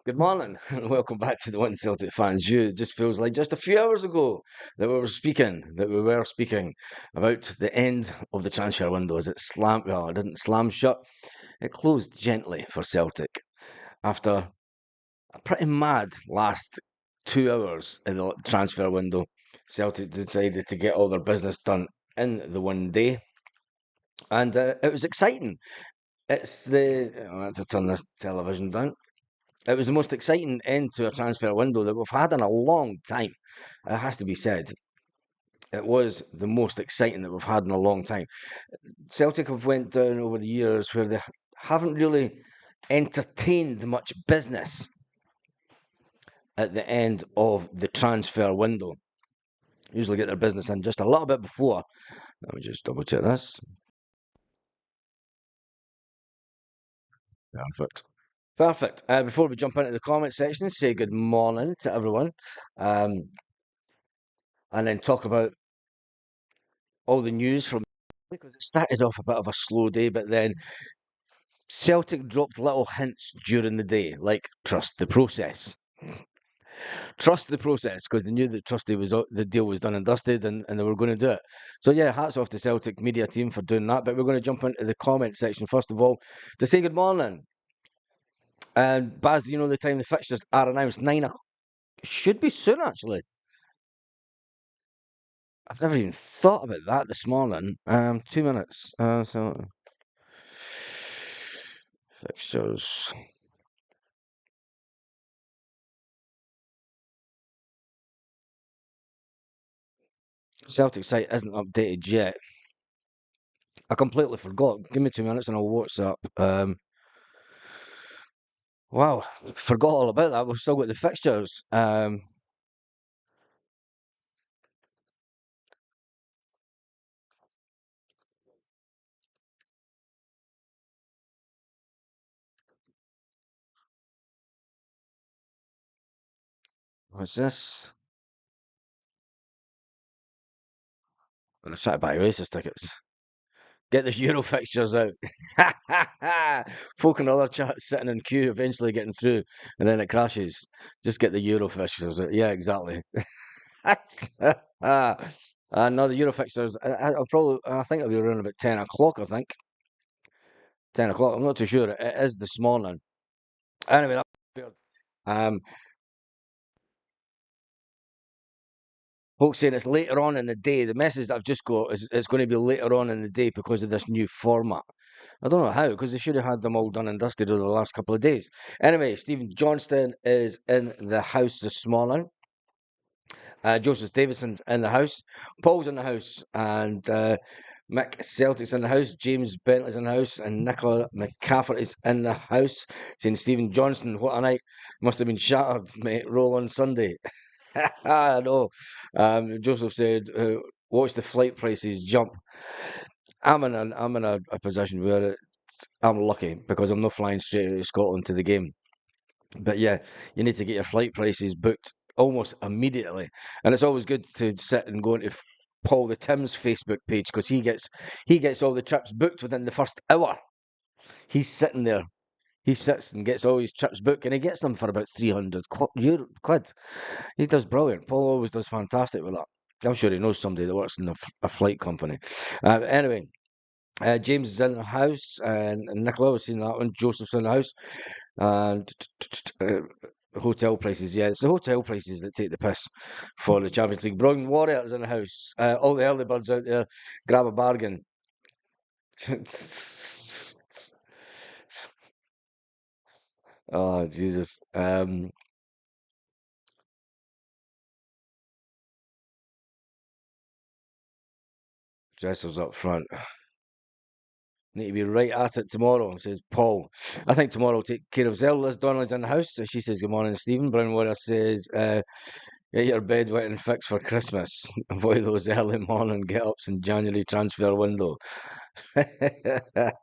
Good morning and welcome back to the One Celtic Fans. You, it just feels like just a few hours ago that we were speaking about the end of the transfer window as it slammed. Well, it didn't slam shut. It closed gently for Celtic after a pretty mad last 2 hours in the transfer window. Celtic decided to get all their business done in the one day, and it was exciting. It's the I have to turn this television down. It was the most exciting end to a transfer window that we've had in a long time. It has to be said. It was the most exciting that we've had in a long time. Celtic have went down over the years where they haven't really entertained much business at the end of the transfer window. Usually get their business in just a little bit before. Let me just double check this. Perfect. Perfect. Before we jump into the comment section, say good morning to everyone, um, and then talk about all the news from because it started off a bit of a slow day, but then Celtic dropped little hints during the day, like trust the process. Trust the process because they knew that the deal was done and dusted and they were going to do it. So yeah, hats off to Celtic media team for doing that. But we're going to jump into the comment section first of all to say good morning. And Baz, do you know the time the fixtures are announced? 9 o'clock. Should be soon actually. I've never even thought about that this morning. 2 minutes. So fixtures. Celtic site isn't updated yet. I completely forgot. Give me 2 minutes and I'll WhatsApp. Wow, forgot all about that. We've still got the fixtures. What's this? I'm gonna try to buy Oasis tickets. Get the Euro fixtures out. Folk in other chats sitting in queue, eventually getting through, and then it crashes. Just get the Euro fixtures out. Yeah, exactly. No, the Euro fixtures. I think it'll be around about 10 o'clock. I think 10 o'clock. I'm not too sure. It is this morning. Anyway, that's um, folks saying it's later on in the day. The message that I've just got is it's going to be later on in the day because of this new format. I don't know how, because they should have had them all done and dusted over the last couple of days. Anyway, Stephen Johnston is in the house this morning. Joseph Davidson's in the house. Paul's in the house. And Mick Celtic's in the house. James Bentley's in the house. And Nicola McCaffrey is in the house. Saying Stephen Johnston, what a night. Must have been shattered, mate. Roll on Sunday. I know. Joseph said, watch the flight prices jump. I'm in a position where I'm lucky because I'm not flying straight out of Scotland to the game. But yeah, you need to get your flight prices booked almost immediately, and it's always good to sit and go into Paul the Tim's Facebook page because he gets all the trips booked within the first hour. He's sitting there. He sits and gets all his trips booked, and he gets them for about 300 quid. He does brilliant. Paul always does fantastic with that. I'm sure he knows somebody that works in a flight company. Anyway, James is in the house, and Nicola was seen that one. Joseph's in the house, and hotel prices. Yeah, it's the hotel prices that take the piss for the Champions League. Brian Warriors in the house. All the early birds out there, grab a bargain. Oh Jesus! Dressers up front. Need to be right at it tomorrow, says Paul. I think tomorrow will take care of Zell. Liz Donnelly's in the house. So she says, good morning, Stephen. Brown Warrior says, get your bed wet and fixed for Christmas. Avoid those early morning get-ups in January transfer window. Right,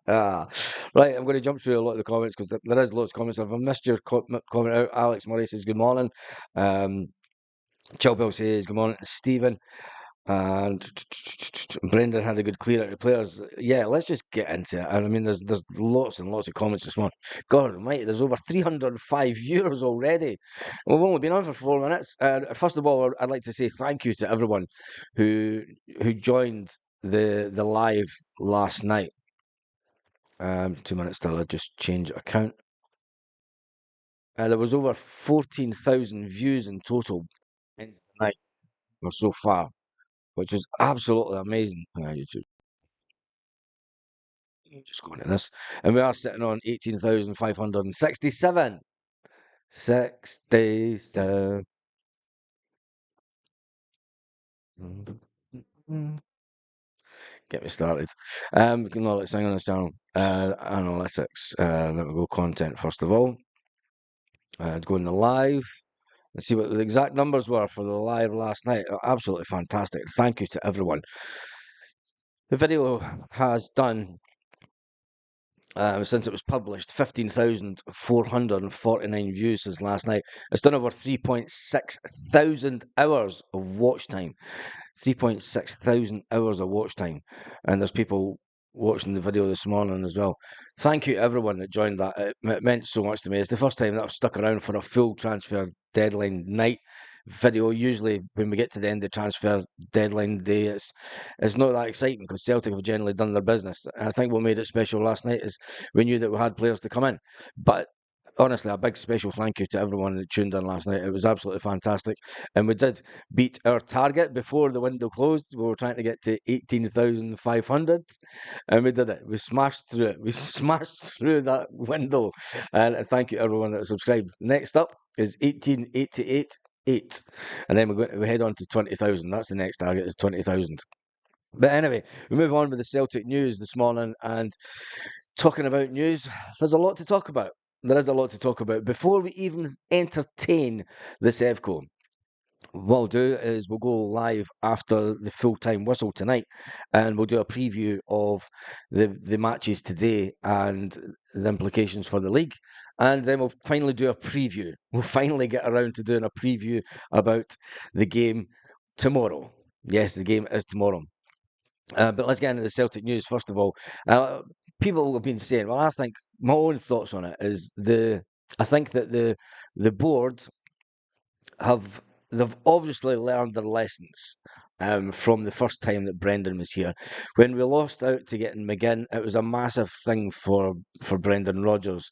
I'm going to jump through a lot of the comments because there is lots of comments. If I missed your comment out, Alex Murray says, good morning. Chilpel says, good morning to Stephen. And Brendan had a good clear out of players. Yeah, let's just get into it. And I mean, there's lots and lots of comments this morning. God almighty, there's over 305 viewers already. We've only been on for 4 minutes. First of all, I'd like to say thank you to everyone who joined the live last night. 2 minutes till I just change account. There was over 14,000 views in total in the night or so far, which is absolutely amazing. YouTube. Just going to this. And we are sitting on 18,567. 67. Get me started. We can all sing on this channel. Analytics. Let me go content first of all. Go in the live and see what the exact numbers were for the live last night. Absolutely fantastic. Thank you to everyone. The video has done since it was published, 15,449 views since last night. It's done over 3.6 thousand hours of watch time. 3.6 thousand hours of watch time. And there's people watching the video this morning as well. Thank you to everyone that joined that. It meant so much to me. It's the first time that I've stuck around for a full transfer deadline night video. Usually when we get to the end of transfer deadline day, it's not that exciting because Celtic have generally done their business. And I think what made it special last night is we knew that we had players to come in. But honestly, a big special thank you to everyone that tuned in last night. It was absolutely fantastic. And we did beat our target before the window closed. We were trying to get to 18,500 and we did it. We smashed through it. We smashed through that window. And thank you everyone that subscribed. Next up is 1888.8. And then we head on to 20,000. That's the next target is 20,000. But anyway, we move on with the Celtic news this morning. And talking about news, there's a lot to talk about. There is a lot to talk about. Before we even entertain the Sevco, what we'll do is we'll go live after the full-time whistle tonight, and we'll do a preview of the matches today and the implications for the league. And then we'll finally do a preview. We'll finally get around to doing a preview about the game tomorrow. Yes, the game is tomorrow. But let's get into the Celtic news first of all. People have been saying, well, I think my own thoughts on it is I think that the board they've obviously learned their lessons from the first time that Brendan was here. When we lost out to getting McGinn, it was a massive thing for Brendan Rodgers.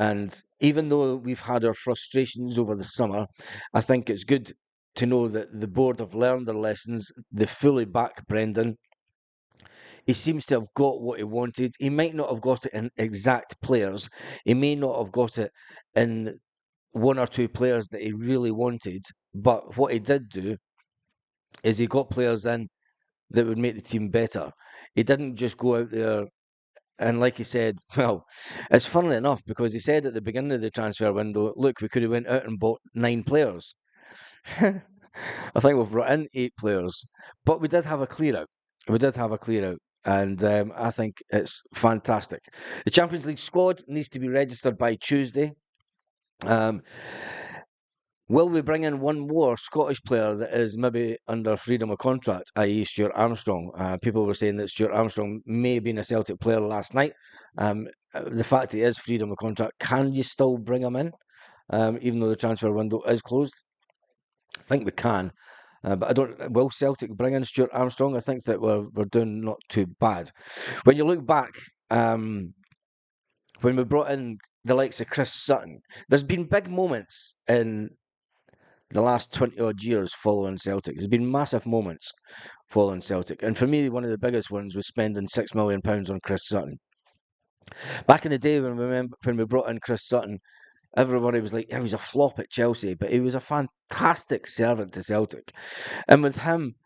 And even though we've had our frustrations over the summer, I think it's good to know that the board have learned their lessons. They fully back Brendan. He seems to have got what he wanted. He might not have got it in exact players. He may not have got it in one or two players that he really wanted. But what he did do is he got players in that would make the team better. He didn't just go out there and, like he said, well, it's funnily enough because he said at the beginning of the transfer window, look, we could have went out and bought 9 players. I think we've brought in 8 players, but we did have a clear out. We did have a clear out, and I think it's fantastic. The Champions League squad needs to be registered by Tuesday. Will we bring in one more Scottish player that is maybe under freedom of contract, i.e. Stuart Armstrong? People were saying that Stuart Armstrong may have been a Celtic player last night. The fact he is freedom of contract, can you still bring him in, even though the transfer window is closed? I think we can. But I don't. Will Celtic bring in Stuart Armstrong? I think that we're doing not too bad. When you look back, when we brought in the likes of Chris Sutton, there's been big moments in the last 20 odd years following Celtic. There's been massive moments following Celtic. And for me, one of the biggest ones was spending £6 million on Chris Sutton. Back in the day when we brought in Chris Sutton, everybody was like, he was a flop at Chelsea, but he was a fantastic servant to Celtic. And with him,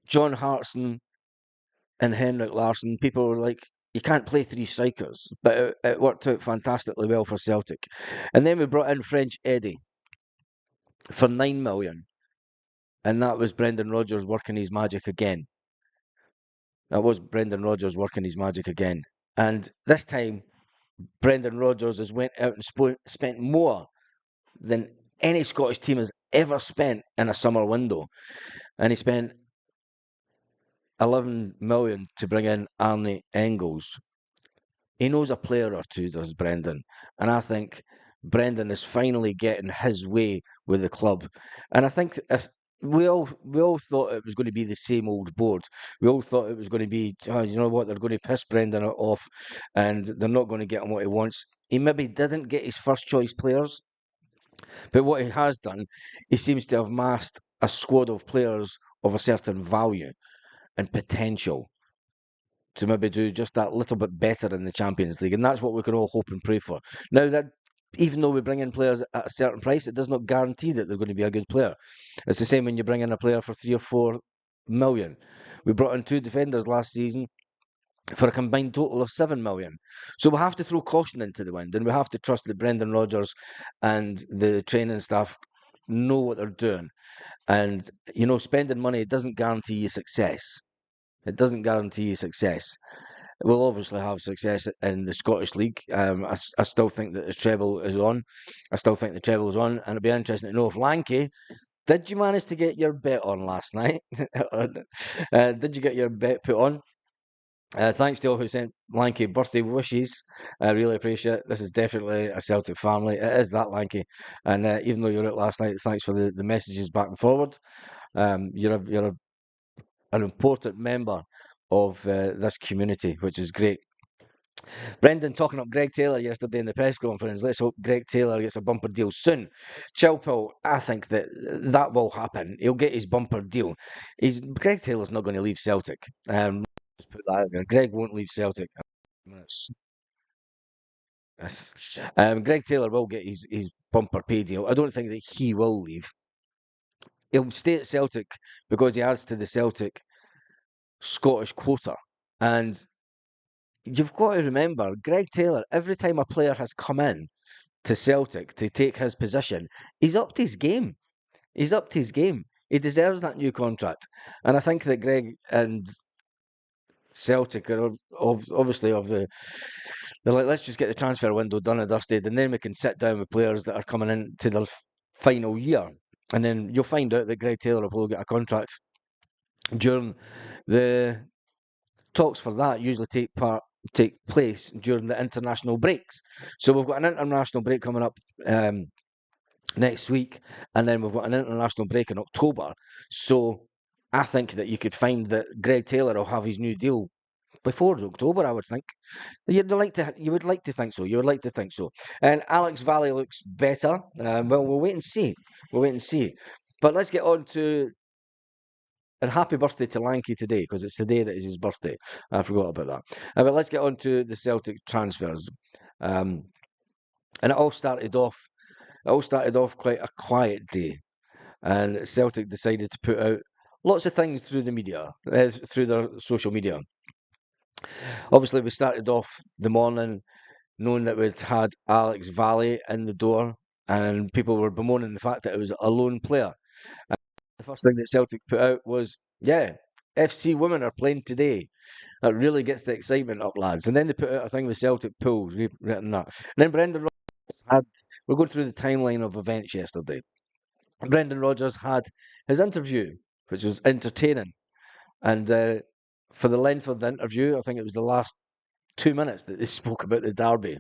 John Hartson and Henrik Larsson, people were like, you can't play 3 strikers. But it worked out fantastically well for Celtic. And then we brought in French Eddie for £9 million. And that was Brendan Rodgers working his magic again. That was Brendan Rodgers working his magic again. And this time, Brendan Rodgers has went out and spent more than any Scottish team has ever spent in a summer window. And he spent 11 million to bring in Arnie Engels. He knows a player or two, does Brendan. And I think Brendan is finally getting his way with the club. And I think if we all thought it was going to be the same old board. We all thought it was going to be, oh, you know what, they're going to piss Brendan off and they're not going to get him what he wants. He maybe didn't get his first choice players, but what he has done, he seems to have massed a squad of players of a certain value and potential to maybe do just that little bit better in the Champions League, and that's what we can all hope and pray for. Now that even though we bring in players at a certain price, it does not guarantee that they're going to be a good player. It's the same when you bring in a player for 3 or 4 million. We brought in two defenders last season for a combined total of 7 million. So we have to throw caution into the wind, and we have to trust that Brendan Rodgers and the training staff know what they're doing. And spending money doesn't guarantee you success. It doesn't guarantee you success. We'll obviously have success in the Scottish League. I still think that the treble is on. I still think the treble is on, and it'd be interesting to know if Lanky, did you manage to get your bet on last night? Did you get your bet put on? Thanks to all who sent Lanky birthday wishes. I really appreciate it. This is definitely a Celtic family. It is that Lanky. And even though you were out last night, thanks for the messages back and forward. You're an important member of this community, which is great. Brendan talking up Greg Taylor yesterday in the press conference. Let's hope Greg Taylor gets a bumper deal soon. Chilpel, I think that will happen. He'll get his bumper deal. Greg Taylor's not going to leave Celtic. Let's put that out there. Greg won't leave Celtic. Greg Taylor will get his bumper pay deal. I don't think that he will leave. He'll stay at Celtic because he adds to the Celtic Scottish quota. And you've got to remember, Greg Taylor, every time a player has come in to Celtic to take his position, he's upped his game. He's upped his game. He deserves that new contract. And I think that Greg and Celtic are obviously they're like, let's just get the transfer window done and dusted, and then we can sit down with players that are coming into their final year. And then you'll find out that Greg Taylor will get a contract during the talks for that usually take place during the international breaks. So we've got an international break coming up next week, and then we've got an international break in October. So I think that you could find that Greg Taylor will have his new deal before October, I would think. You would like to think so. You would like to think so. And Alex Valley looks better. Well, we'll wait and see. We'll wait and see. But let's get on to. And happy birthday to Lanky today, because it's today that is his birthday. I forgot about that. But let's get on to the Celtic transfers. And it all started off. Quite a quiet day, and Celtic decided to put out lots of things through the media, through their social media. Obviously, we started off the morning knowing that we'd had Alex Valley in the door, and people were bemoaning the fact that it was a lone player. And the first thing that Celtic put out was, yeah, FC Women are playing today. That really gets the excitement up, lads. And then they put out a thing with Celtic Pools, written that. And then Brendan Rodgers had, we're going through the timeline of events yesterday. Brendan Rodgers had his interview, which was entertaining. And for the length of the interview, I think it was the last 2 minutes that they spoke about the derby.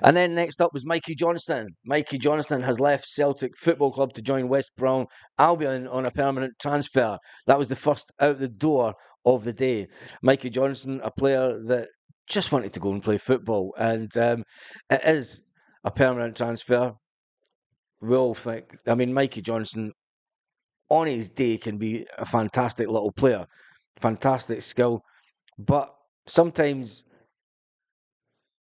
And then next up was Mikey Johnston. Mikey Johnston has left Celtic Football Club to join West Brom Albion on a permanent transfer. That was the first out the door of the day. Mikey Johnston, a player that just wanted to go and play football. And it is a permanent transfer. We all think, I mean, Mikey Johnston on his day can be a fantastic little player, fantastic skill. But sometimes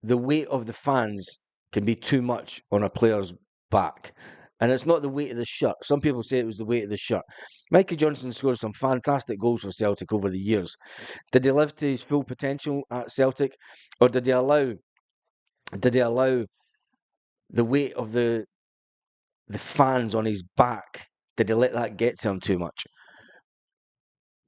the weight of the fans can be too much on a player's back. And it's not the weight of the shirt. Some people say it was the weight of the shirt. Mikey Johnston scored some fantastic goals for Celtic over the years. Did he live to his full potential at Celtic? Or did he allow the weight of the fans on his back? Did he let that get to him too much?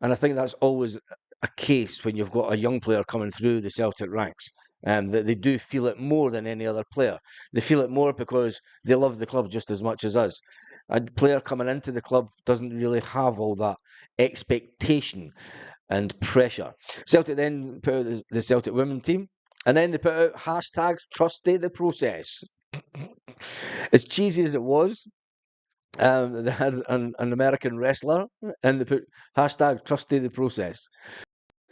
And I think that's always a case when you've got a young player coming through the Celtic ranks. That they do feel it more than any other player. They feel it more because they love the club just as much as us. A player coming into the club doesn't really have all that expectation and pressure. Celtic then put out the Celtic women team, and then they put out hashtag trusty the process. As cheesy as it was, they had an American wrestler, and they put hashtag trusty the process.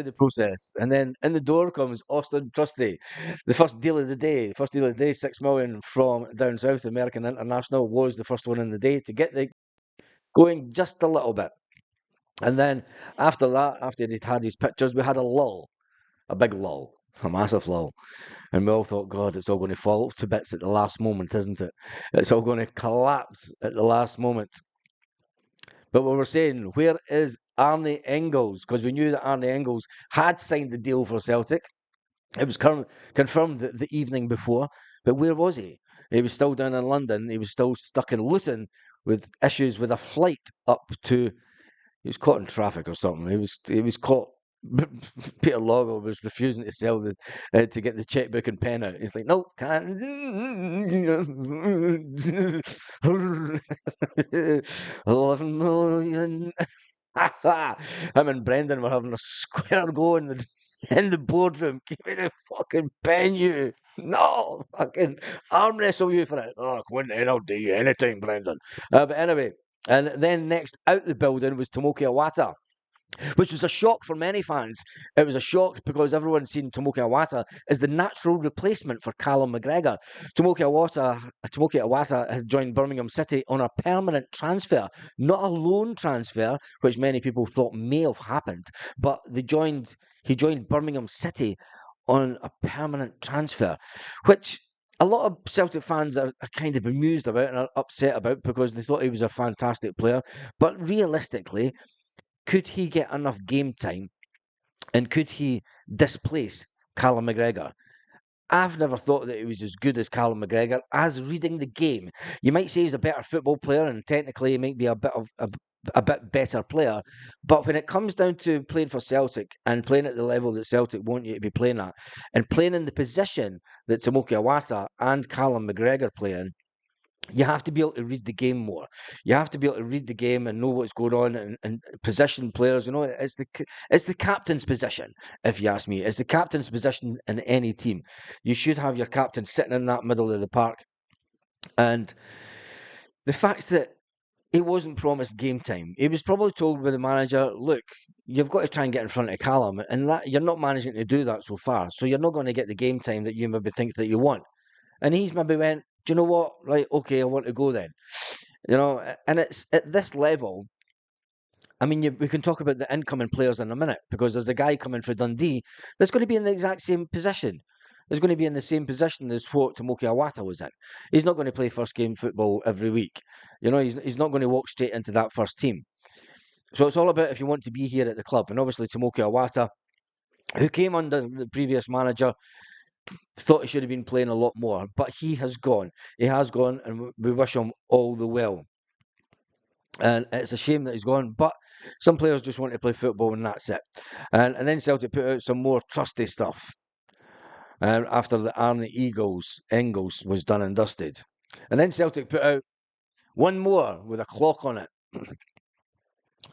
The process, and then in the door comes Austin Trusty, the first deal of the day. First deal of the day, 6 million from down south. American International was the first one in the day to get the going just a little bit. And then after that, after he'd had his pictures, we had a lull, a big lull, a massive lull. And we all thought, God, it's all going to fall to bits at the last moment, isn't it? It's all going to collapse at the last moment. But we were saying, where is Arnie Engels? Because we knew that Arnie Engels had signed the deal for Celtic. It was confirmed the evening before. But where was he? He was still down in London. He was still stuck in Luton with issues with a flight up to. He was caught in traffic or something. He was caught. Peter Lawwell was refusing to sell to get the checkbook and pen out. He's like, no, can't. 11 million. Him and Brendan were having a square go in the boardroom. Give me the fucking pen, you. No, fucking arm wrestle you for it. Oh, come on then, I'll do you anytime, Brendan. But anyway, and then next out the building was Tomoki Iwata, which was a shock for many fans. It was a shock because everyone's seen Tomoki Iwata as the natural replacement for Callum McGregor. Tomoki Iwata has joined Birmingham City on a permanent transfer, not a loan transfer, which many people thought may have happened, but he joined Birmingham City on a permanent transfer, which a lot of Celtic fans are kind of bemused about and are upset about because they thought he was a fantastic player. But realistically, could he get enough game time and could he displace Callum McGregor? I've never thought that he was as good as Callum McGregor as reading the game. You might say he's a better football player, and technically he might be a bit better player. But when it comes down to playing for Celtic and playing at the level that Celtic want you to be playing at, and playing in the position that Tomoki Iwasa and Callum McGregor play in, you have to be able to read the game more. You have to be able to read the game and know what's going on and position players. You know, it's the captain's position. If you ask me, it's the captain's position in any team. You should have your captain sitting in that middle of the park. And the fact that he wasn't promised game time, he was probably told by the manager, "Look, you've got to try and get in front of Callum, and that you're not managing to do that so far. So you're not going to get the game time that you maybe think that you want." And he's maybe went, do you know what? Right, okay, I want to go then. And it's at this level. I mean, we can talk about the incoming players in a minute because there's a guy coming for Dundee that's going to be in the exact same position. There's going to be in the same position as what Tomoki Iwata was in. He's not going to play first game football every week. He's not going to walk straight into that first team. So it's all about if you want to be here at the club. And obviously, Tomoki Iwata, who came under the previous manager, thought he should have been playing a lot more, but he has gone. He has gone, and we wish him all the well. And it's a shame that he's gone, but some players just want to play football, and that's it. And then Celtic put out some more trusty stuff after the Arnie Engels was done and dusted. And then Celtic put out one more with a clock on it.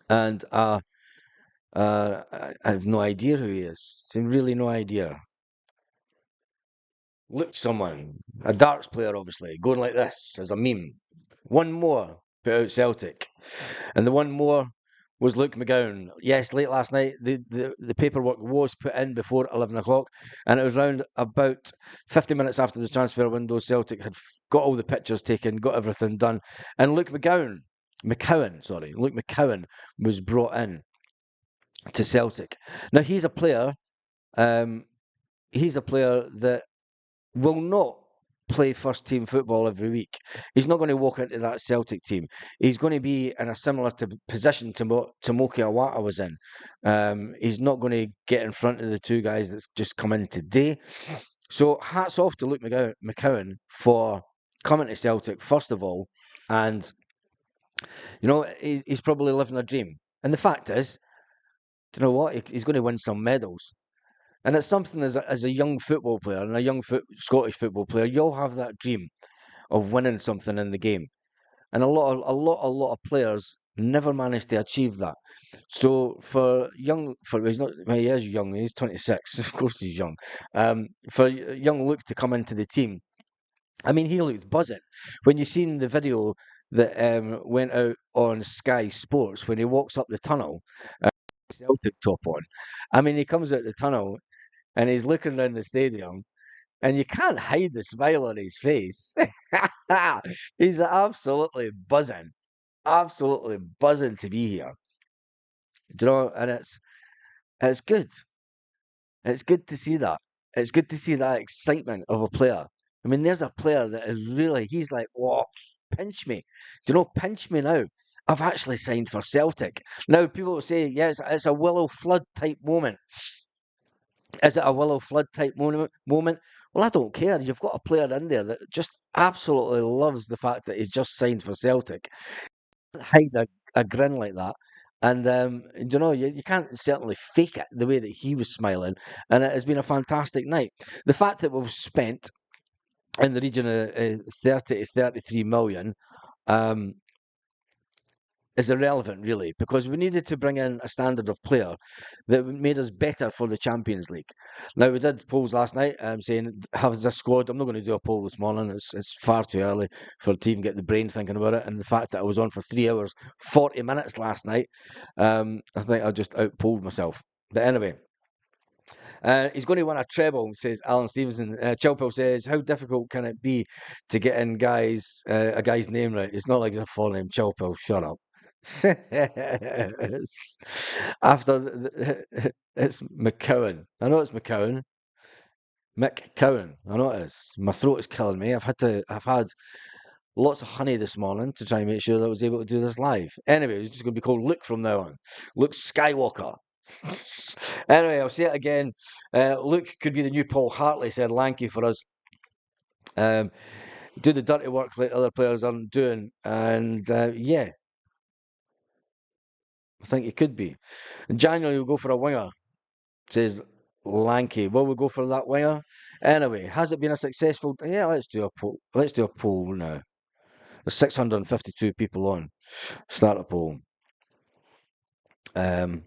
And I have no idea who he is. Really no idea. Look, someone, a darts player, obviously, going like this as a meme. One more put out Celtic, and the one more was Luke McGowan. Yes, late last night, the paperwork was put in before 11 o'clock, and it was around about 50 minutes after the transfer window. Celtic had got all the pictures taken, got everything done, and Luke McCowan was brought in to Celtic. Now he's a player. He's a player that will not play first team football every week. He's not going to walk into that Celtic team. He's going to be in a similar position to Tomoki Iwata was in. He's not going to get in front of the two guys that's just come in today. So hats off to Luke McCowan for coming to Celtic, first of all. And, he's probably living a dream. And the fact is, do you know what? He's going to win some medals. And it's something as a young football player and a young Scottish football player, you'll have that dream of winning something in the game. And a lot of players never manage to achieve that. So he's not, well, he is young, he's 26, of course he's young. For young Luke to come into the team, I mean, he looked buzzing. When you seen the video that went out on Sky Sports when he walks up the tunnel, Celtic top on. I mean, he comes out the tunnel and he's looking around the stadium, and you can't hide the smile on his face. He's absolutely buzzing to be here. Do you know? And it's good. It's good to see that. It's good to see that excitement of a player. I mean, there's a player that is really, he's like, oh, pinch me. Do you know, pinch me now. I've actually signed for Celtic. Now, people will say, yes, it's a Willow Flood type moment. Is it a Willow Flood type moment? Well, I don't care. You've got a player in there that just absolutely loves the fact that he's just signed for Celtic. Hide a grin like that. And you know, you can't certainly fake it the way that he was smiling. And it has been a fantastic night. The fact that we've spent in the region of 30 to 33 million um, is irrelevant, really, because we needed to bring in a standard of player that made us better for the Champions League. Now, we did polls last night saying, have this squad? I'm not going to do a poll this morning. It's far too early for to even get the brain thinking about it. And the fact that I was on for 3 hours, 40 minutes last night, I think I just outpolled myself. But anyway, he's going to win a treble, says Alan Stevenson. Chilpel says, how difficult can it be to get in a guy's name right? It's not like it's a full name. Chilpel, shut up. After it's McCowan. I know it's McCowan. Mick Cowan. I know it is. My throat is killing me. I've had lots of honey this morning to try and make sure that I was able to do this live. Anyway, it's just going to be called Luke from now on. Luke Skywalker. Anyway, I'll say it again. Luke could be the new Paul Hartley, said Lanky for us. Do the dirty work like other players aren't doing. And yeah, I think he could be. In January, we'll go for a winger, says Lanky. Will we go for that winger? Anyway, has it been a successful? Yeah, let's do a poll. Let's do a poll now. There's 652 people on. Start a poll. Um,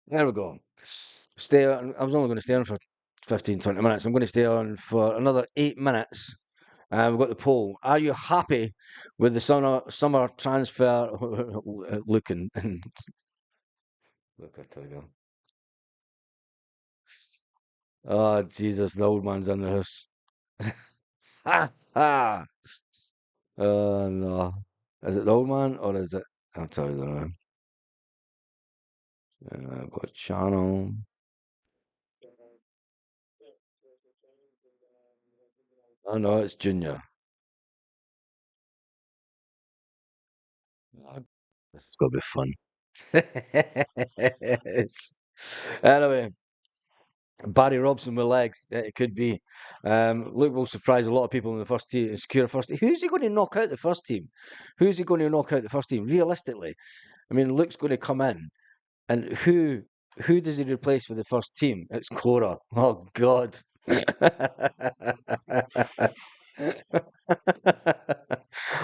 there we go. Stay on. I was only going to stay on for 15, 20 minutes. I'm going to stay on for another 8 minutes. We've got the poll. Are you happy with the summer transfer? Looking. Look, I tell you. Oh, Jesus, the old man's in the house. Ha! Ha! Oh, no. Is it the old man or is it? I'll tell you now. I've got channel. Oh, no, it's Junior. Oh, this is going to be fun. Anyway, Barry Robson with legs. It could be. Luke will surprise a lot of people in the first team. Secure first team. Who's he going to knock out the first team? Who's he going to knock out the first team? Realistically, I mean, Luke's going to come in, and who does he replace for the first team? It's Cora. Oh God.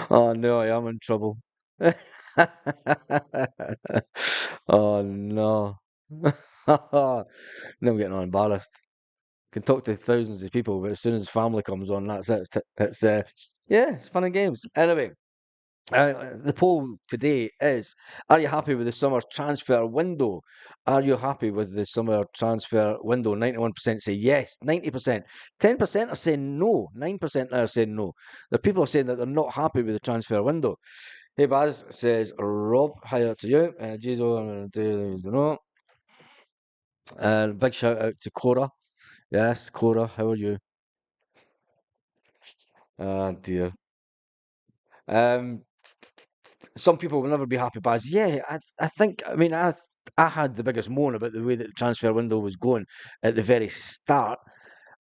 Oh no, I am in trouble. Oh no. Now I'm getting all embarrassed. Can talk to thousands of people, but as soon as family comes on, that's it. Yeah, it's fun and games. Anyway, the poll today is: are you happy with the summer transfer window? Are you happy with the summer transfer window? 91% say yes. 90%. 10% are saying no. 9% are saying no. The people are saying that they're not happy with the transfer window. Hey Baz, says Rob. Hi to you. Jizo, I'm going to do no. And big shout out to Cora. Yes, Cora, how are you? Oh dear. Um, some people will never be happy. But yeah, I think, I mean, I had the biggest moan about the way that the transfer window was going at the very start.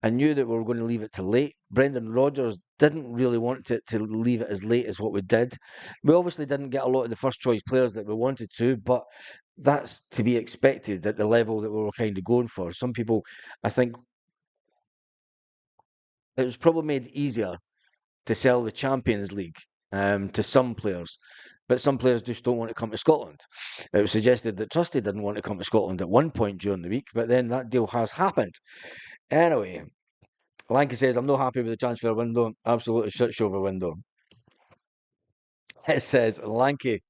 I knew that we were going to leave it too late. Brendan Rodgers didn't really want to leave it as late as what we did. We obviously didn't get a lot of the first choice players that we wanted to, but that's to be expected at the level that we were kind of going for. Some people, I think, it was probably made easier to sell the Champions League to some players, but some players just don't want to come to Scotland. It was suggested that Trusty didn't want to come to Scotland at one point during the week, but then that deal has happened. Anyway, Lanky says, I'm not happy with the transfer window. Absolutely shit show of a window. It says, Lanky,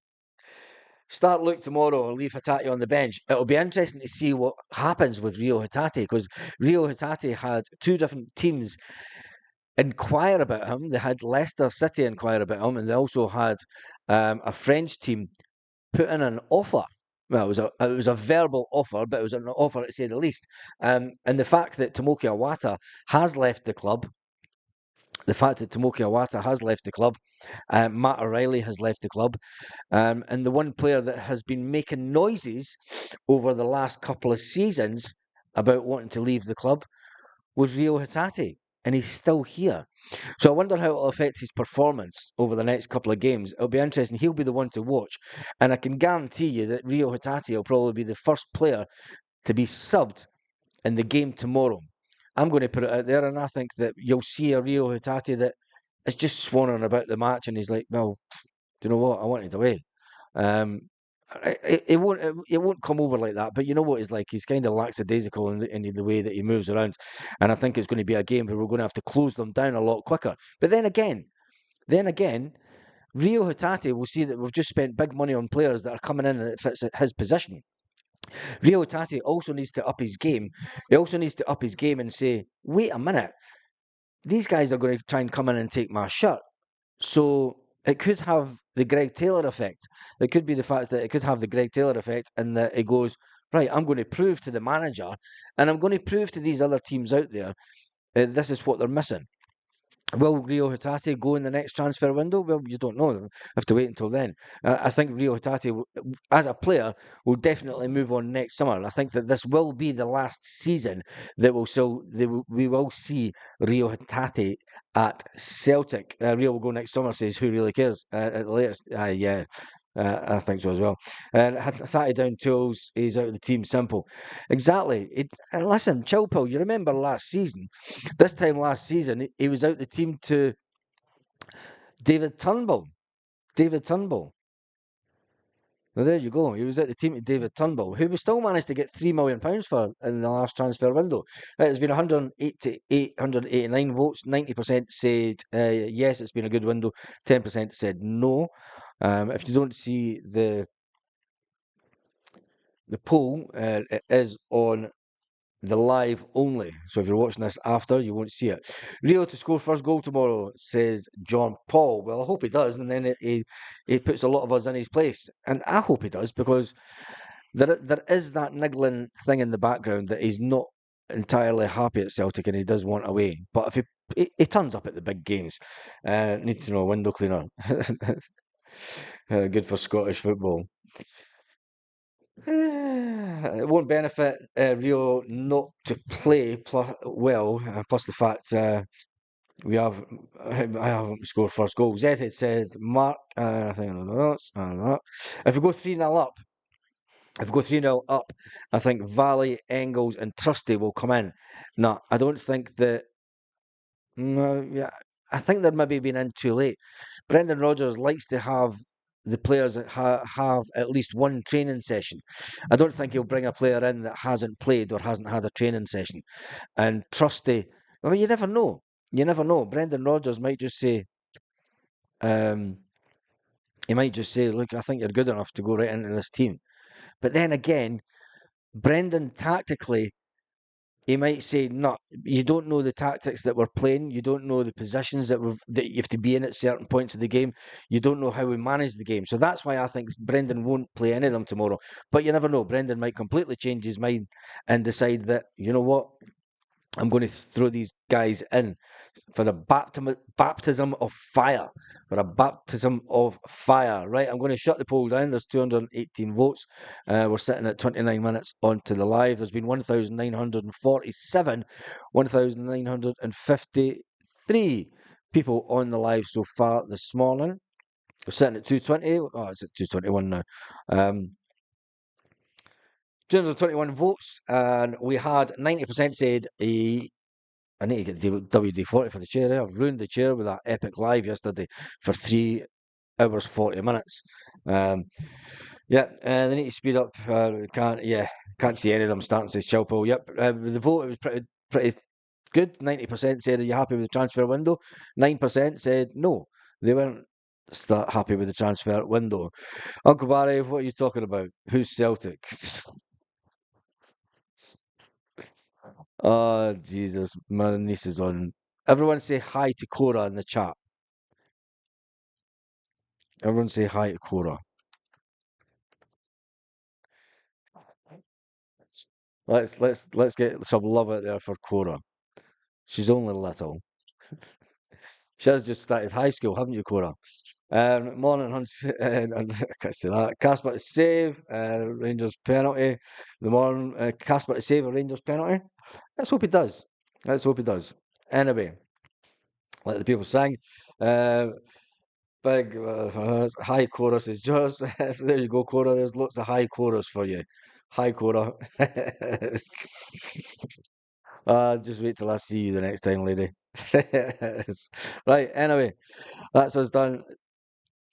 start Luke tomorrow or leave Hatate on the bench. It'll be interesting to see what happens with Rio Hatate because Rio Hatate had two different teams inquire about him. They had Leicester City inquire about him, and they also had a French team put in an offer. Well, it was a verbal offer, but it was an offer to say the least. And the fact that Tomoki Awata has left the club, Matt O'Reilly has left the club, and the one player that has been making noises over the last couple of seasons about wanting to leave the club was Rio Hatate, and he's still here. So I wonder how it'll affect his performance over the next couple of games. It'll be interesting. He'll be the one to watch, and I can guarantee you that Rio Hatate will probably be the first player to be subbed in the game tomorrow. I'm going to put it out there, and I think that you'll see a Rio Hatate that is just swanning about the match, and he's like, "Well, do you know what? I wanted away." Um, it won't come over like that, but you know what he's like. He's kind of lackadaisical in the way that he moves around, and I think it's going to be a game where we're going to have to close them down a lot quicker. But then again, Rio Hatate will see that we've just spent big money on players that are coming in that fits his position. Rio Hatate also needs to up his game. He also needs to up his game and say, "Wait a minute, these guys are going to try and come in and take my shirt." So it could have the Greg Taylor effect. It could be the fact that it could have the Greg Taylor effect, and that it goes, right, I'm going to prove to the manager, and I'm going to prove to these other teams out there, this is what they're missing. Will Rio Hatate go in the next transfer window? Well, you don't know. You have to wait until then. I think Rio Hatate, as a player, will definitely move on next summer. I think that this will be the last season that we will see Rio Hatate at Celtic. Rio will go next summer, says who really cares at the latest. Yeah, I think so as well. And Hatate down tools, he's out of the team. Simple. Exactly. And listen, Chilpel, you remember last season? This time last season, he was out the team to David Turnbull. David Turnbull. Well, there you go. He was at the team to David Turnbull, who we still managed to get £3 million for in the last transfer window. It's been 188, 189 votes. 90% said yes, it's been a good window. 10% said no. If you don't see the poll, it is on the live only. So if you're watching this after, you won't see it. Rio to score first goal tomorrow, says John Paul. Well, I hope he does, and then he puts a lot of us in his place. And I hope he does, because there is that niggling thing in the background that he's not entirely happy at Celtic and he does want away. But if he turns up at the big games, need to know a window cleaner. Good for Scottish football. It won't benefit Rio not to play plus the fact we have I haven't scored first goal. Zed says Mark. I think if we go 3-0 up, I think Valley, Engels, and Trusty will come in. No, I don't think that. No, yeah, I think they're maybe been in too late. Brendan Rodgers likes to have the players that have at least one training session. I don't think he'll bring a player in that hasn't played or hasn't had a training session. And Trusty, I mean, you never know. You never know. Brendan Rodgers might just say, um, he might just say, "Look, I think you're good enough to go right into this team." But then again, Brendan tactically, he might say, "No, you don't know the tactics that we're playing. You don't know the positions that you have to be in at certain points of the game. You don't know how we manage the game." So that's why I think Brendan won't play any of them tomorrow. But you never know. Brendan might completely change his mind and decide that, you know what, I'm going to throw these guys in for the baptism of fire. For a baptism of fire. Right, I'm going to shut the poll down. There's 218 votes. We're sitting at 29 minutes onto the live. There's been 1,947, 1,953 people on the live so far this morning. We're sitting at 220. Oh, it's at 221 now. 221 votes, and we had 90% said I need to get WD-40 for the chair. I've ruined the chair with that epic live yesterday for 3 hours 40 minutes. Yeah, they need to speed up. Can't see any of them starting to say Chilpel. Yep, the vote it was pretty good. 90% said, "Are you happy with the transfer window?" 9% said no, they weren't happy with the transfer window. Uncle Barry, what are you talking about? Who's Celtic? Oh, Jesus, my niece is on. Everyone say hi to Cora in the chat. Everyone say hi to Cora. Let's get some love out there for Cora. She's only little. She has just started high school, haven't you, Cora? Morning, and I can't say that. Casper to save, Rangers penalty. The morning, Casper to save a Rangers penalty. Let's hope he does. Let's hope he does. Anyway, like the people sang, uh, big high chorus is just there you go, Cora. There's lots of high chorus for you. Hi, Cora. Just wait till I see you the next time, lady. Right, anyway, that's us done.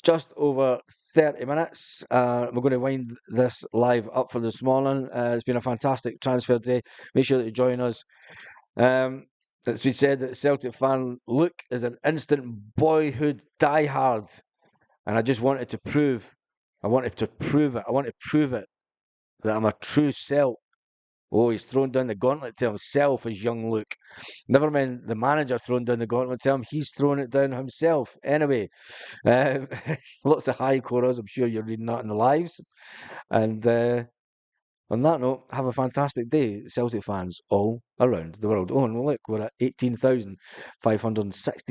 Just over 30 minutes. We're going to wind this live up for this morning. It's been a fantastic transfer day. Make sure that you join us. It's been said that the Celtic fan Luke is an instant boyhood diehard. And I just wanted to prove, I wanted to prove it. I want to prove it that I'm a true Celt. Oh, he's thrown down the gauntlet to himself as young Luke. Never mind the manager throwing down the gauntlet to him, he's thrown it down himself. Anyway, uh, lots of high chorus. I'm sure you're reading that in the lives. And on that note, have a fantastic day, Celtic fans all around the world. Oh, and look, we're at 18,560.